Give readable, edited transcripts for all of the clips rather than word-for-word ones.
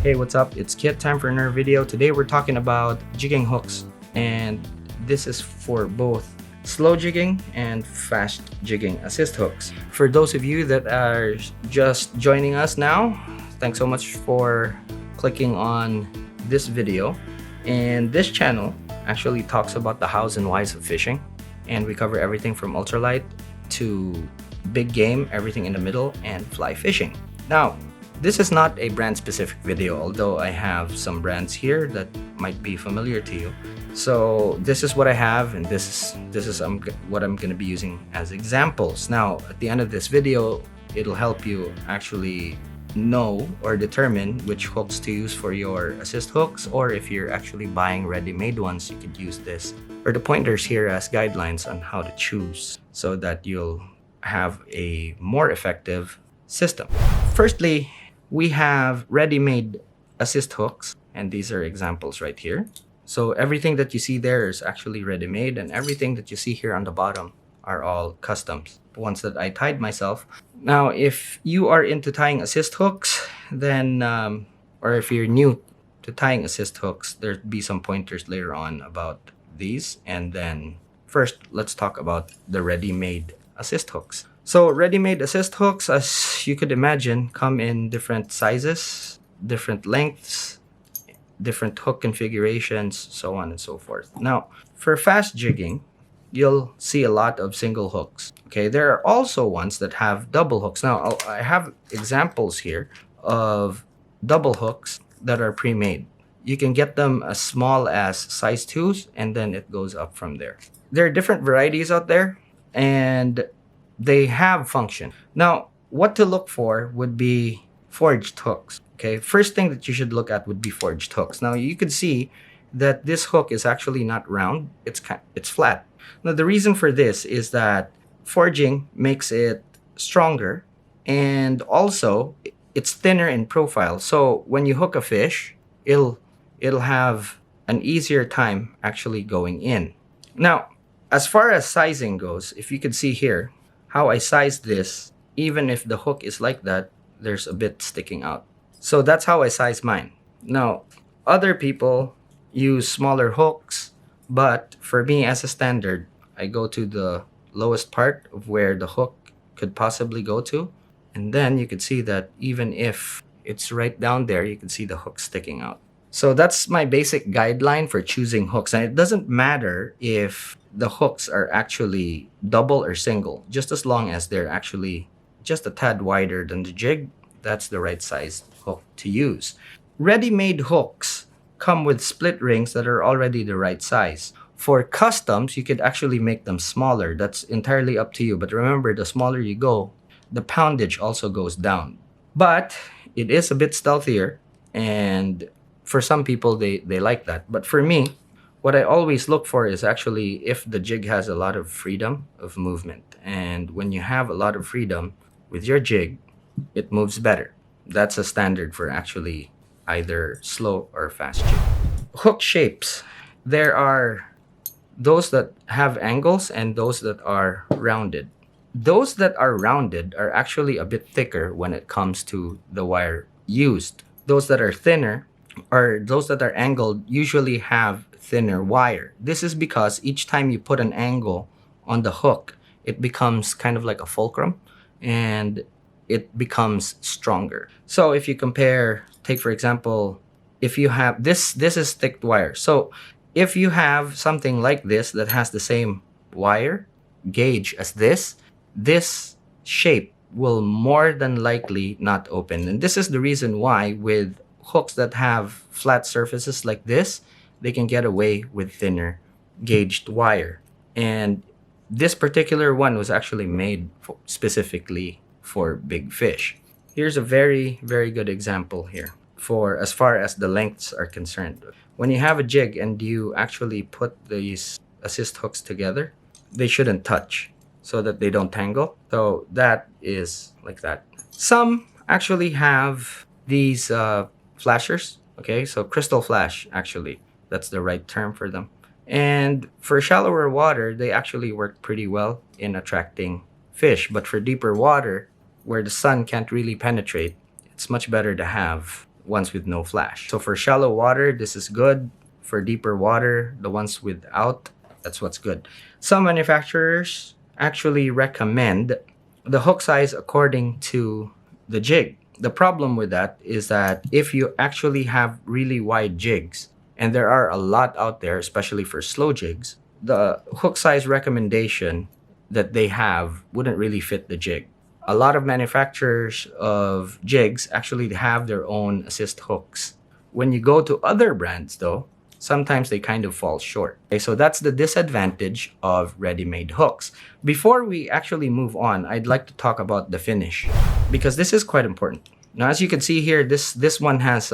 Hey, what's up? It's Kit. Time for another video. Today we're talking about jigging hooks, and this is for both slow jigging and fast jigging assist hooks. For those of you that are just joining us now, thanks so much for clicking on this video. And this channel actually talks about the hows and whys of fishing, and we cover everything from ultralight to big game, everything in the middle, and fly fishing. Now, this is not a brand specific video, although I have some brands here that might be familiar to you. So this is what I have, and this is what I'm going to be using as examples. Now, at the end of this video, it'll help you actually know or determine which hooks to use for your assist hooks, or if you're actually buying ready-made ones, you could use this or the pointers here as guidelines on how to choose so that you'll have a more effective system. Firstly, we have ready-made assist hooks, and these are examples right here. So everything that you see there is actually ready-made, and everything that you see here on the bottom are all customs, ones that I tied myself. Now, if you are into tying assist hooks, then or if you're new to tying assist hooks, there'll be some pointers later on about these. And then first, let's talk about the ready-made assist hooks. So ready-made assist hooks, as you could imagine, come in different sizes, different lengths, different hook configurations, so on and so forth. Now, for fast jigging, you'll see a lot of single hooks. Okay, there are also ones that have double hooks. Now, I have examples here of double hooks that are pre-made. You can get them as small as size 2s, and then it goes up from there. There are different varieties out there, and they have function. Now, what to look for would be forged hooks. Okay, first thing that you should look at would be forged hooks. Now, you could see that this hook is actually not round, it's flat. Now, the reason for this is that forging makes it stronger, and also it's thinner in profile. So when you hook a fish, it'll have an easier time actually going in. Now, as far as sizing goes, if you could see here how I sized this, even if the hook is like that, there's a bit sticking out. So that's how I size mine. Now, other people use smaller hooks, but for me as a standard, I go to the lowest part of where the hook could possibly go to. And then you could see that even if it's right down there, you can see the hook sticking out. So that's my basic guideline for choosing hooks. And it doesn't matter if the hooks are actually double or single, just as long as they're actually just a tad wider than the jig, that's the right size hook to use. Ready-made hooks come with split rings that are already the right size. For customs, you could actually make them smaller. That's entirely up to you. But remember, the smaller you go, the poundage also goes down. But it is a bit stealthier, and for some people, they like that. But for me, what I always look for is actually if the jig has a lot of freedom of movement. And when you have a lot of freedom with your jig, it moves better. That's a standard for actually either slow or fast jig. Hook shapes. There are those that have angles and those that are rounded. Those that are rounded are actually a bit thicker when it comes to the wire used. Those that are thinner, or those that are angled, usually have thinner wire. This is because each time you put an angle on the hook, it becomes kind of like a fulcrum, and it becomes stronger. So if you compare, take for example, if you have this is thick wire. So if you have something like this that has the same wire gauge as this shape will more than likely not open. And this is the reason why with hooks that have flat surfaces like this, they can get away with thinner gauged wire. And this particular one was actually made specifically for big fish. Here's a very, very good example here for as far as the lengths are concerned. When you have a jig and you actually put these assist hooks together, they shouldn't touch so that they don't tangle. So that is like that. Some actually have these flashers. Okay, so crystal flash, actually, that's the right term for them. And for shallower water, they actually work pretty well in attracting fish. But for deeper water, where the sun can't really penetrate, it's much better to have ones with no flash. So for shallow water, this is good. For deeper water, the ones without, that's what's good. Some manufacturers actually recommend the hook size according to the jig. The problem with that is that if you actually have really wide jigs, and there are a lot out there, especially for slow jigs, the hook size recommendation that they have wouldn't really fit the jig. A lot of manufacturers of jigs actually have their own assist hooks. When you go to other brands though, sometimes they kind of fall short. Okay, so that's the disadvantage of ready-made hooks. Before we actually move on, I'd like to talk about the finish because this is quite important. Now, as you can see here, this one has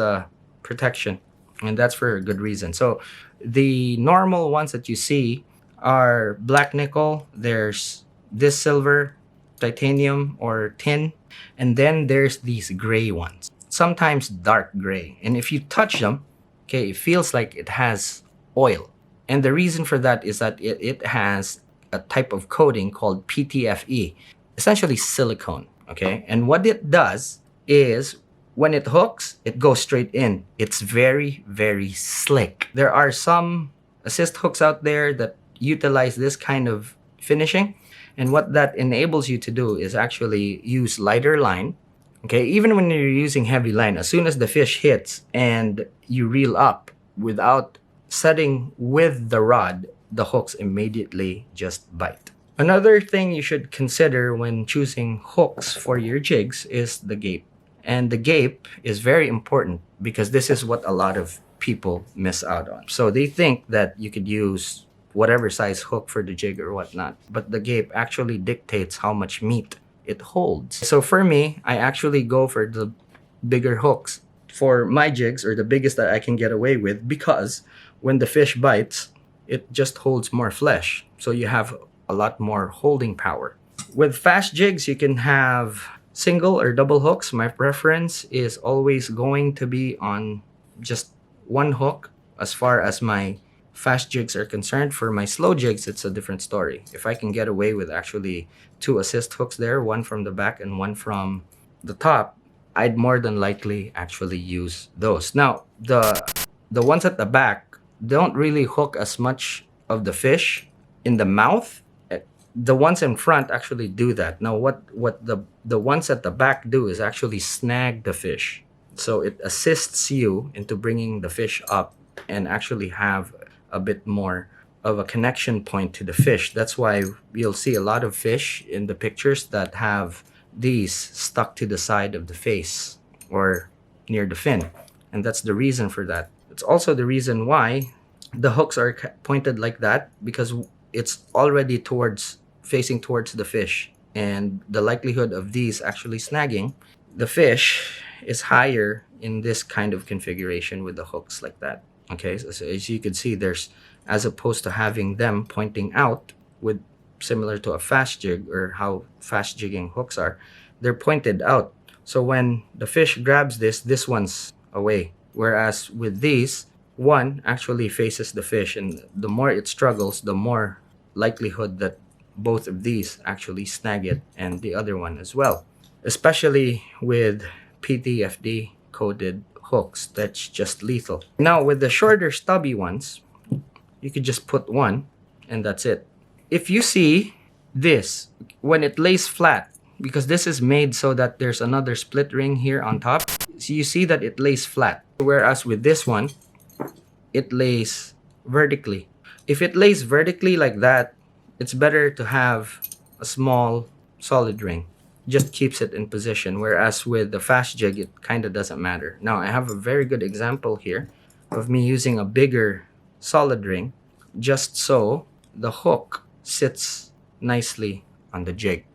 protection, and that's for a good reason. So the normal ones that you see are black nickel, there's this silver, titanium or tin, and then there's these gray ones, sometimes dark gray. And if you touch them, okay, it feels like it has oil. And the reason for that is that it has a type of coating called PTFE, essentially silicone, okay? And what it does is when it hooks, it goes straight in. It's very, very slick. There are some assist hooks out there that utilize this kind of finishing. And what that enables you to do is actually use lighter line. Okay, even when you're using heavy line, as soon as the fish hits and you reel up without setting with the rod, the hooks immediately just bite. Another thing you should consider when choosing hooks for your jigs is the gape. And the gape is very important because this is what a lot of people miss out on. So they think that you could use whatever size hook for the jig or whatnot, but the gape actually dictates how much meat it holds. So for me, I actually go for the bigger hooks for my jigs, or the biggest that I can get away with, because when the fish bites, it just holds more flesh. So you have a lot more holding power. With fast jigs, you can have single or double hooks. My preference is always going to be on just one hook as far as my fast jigs are concerned. For my slow jigs, it's a different story. If I can get away with actually 2 assist hooks there, one from the back and one from the top, I'd more than likely actually use those. Now, the ones at the back don't really hook as much of the fish in the mouth. The ones in front actually do that. Now, what the ones at the back do is actually snag the fish. So it assists you into bringing the fish up and actually have a bit more of a connection point to the fish. That's why you'll see a lot of fish in the pictures that have these stuck to the side of the face or near the fin. And that's the reason for that. It's also the reason why the hooks are pointed like that, because it's already facing towards the fish. And the likelihood of these actually snagging the fish is higher in this kind of configuration with the hooks like that. Okay, so as you can see, there's, as opposed to having them pointing out with similar to a fast jig or how fast jigging hooks are, they're pointed out. So when the fish grabs this one's away. Whereas with these, one actually faces the fish, and the more it struggles, the more likelihood that both of these actually snag it and the other one as well. Especially with PTFD coated hooks, that's just lethal. Now with the shorter stubby ones, you could just put one and that's it. If you see this, when it lays flat, because this is made so that there's another split ring here on top, so you see that it lays flat. Whereas with this one, it lays vertically. If it lays vertically like that, it's better to have a small solid ring. Just keeps it in position. Whereas with the fast jig, it kind of doesn't matter. Now I have a very good example here of me using a bigger solid ring just so the hook sits nicely on the jig.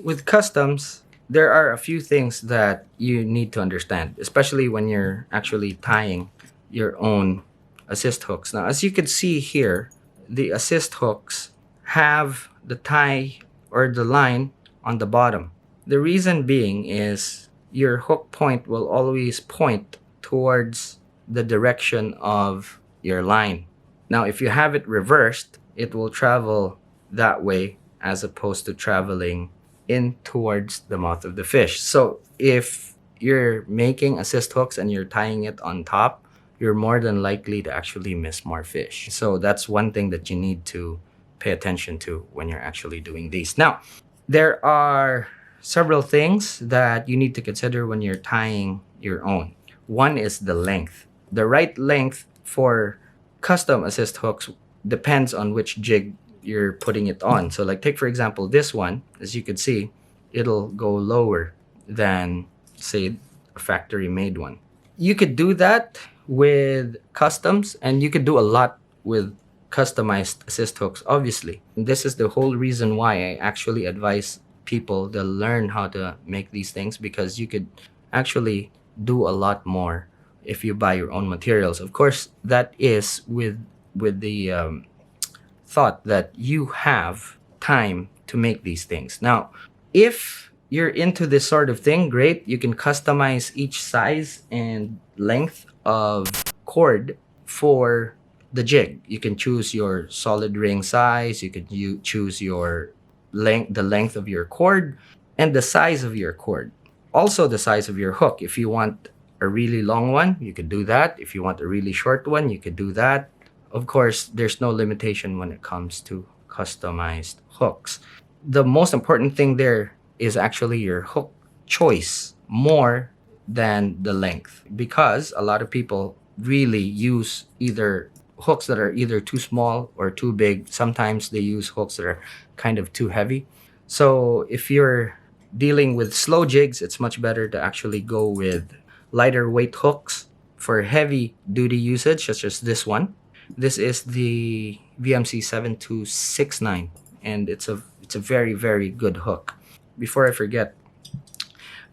With customs, there are a few things that you need to understand, especially when you're actually tying your own assist hooks. Now, as you can see here, the assist hooks have the tie or the line on the bottom. The reason being is your hook point will always point towards the direction of your line. Now, if you have it reversed, it will travel that way as opposed to traveling in towards the mouth of the fish. So if you're making assist hooks and you're tying it on top, you're more than likely to actually miss more fish. So that's one thing that you need to pay attention to when you're actually doing these. Now, there are several things that you need to consider when you're tying your own. One is the length. The right length for custom assist hooks depends on which jig you're putting it on. So like take for example this one, as you can see, it'll go lower than say a factory made one. You could do that with customs, and you could do a lot with customized assist hooks, obviously. And this is the whole reason why I actually advise people to learn how to make these things, because you could actually do a lot more if you buy your own materials. Of course, that is with the thought that you have time to make these things. Now, if you're into this sort of thing, great. You can customize each size and length of cord for the jig. You can choose your solid ring size. You could choose your length, the length of your cord, and the size of your cord. Also the size of your hook. If you want a really long one, you could do that. If you want a really short one, you could do that. Of course, there's no limitation when it comes to customized hooks. The most important thing there is actually your hook choice more than the length, because a lot of people really use either hooks that are either too small or too big. Sometimes they use hooks that are kind of too heavy. So if you're dealing with slow jigs, it's much better to actually go with lighter weight hooks for heavy duty usage, such as this one. This is the VMC 7269, and it's a very, very good hook. Before I forget,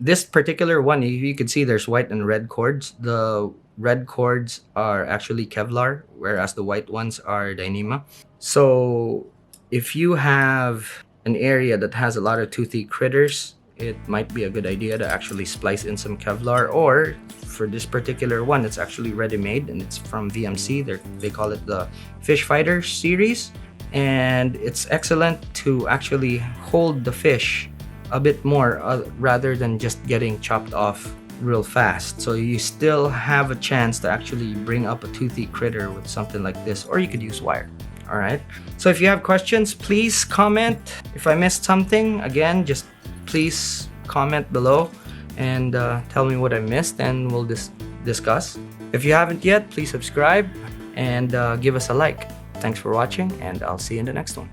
this particular one, you can see there's white and red cords. The red cords are actually Kevlar, whereas the white ones are Dyneema. So if you have an area that has a lot of toothy critters, it might be a good idea to actually splice in some Kevlar. Or for this particular one, it's actually ready-made, and it's from VMC. They call it the Fish Fighter series, and it's excellent to actually hold the fish a bit more rather than just getting chopped off real fast. So you still have a chance to actually bring up a toothy critter with something like this, or you could use wire. All right, so if you have questions, please comment. If I missed something, again, just please comment below and tell me what I missed, and we'll discuss. If you haven't yet, please subscribe and give us a like. Thanks for watching, and I'll see you in the next one.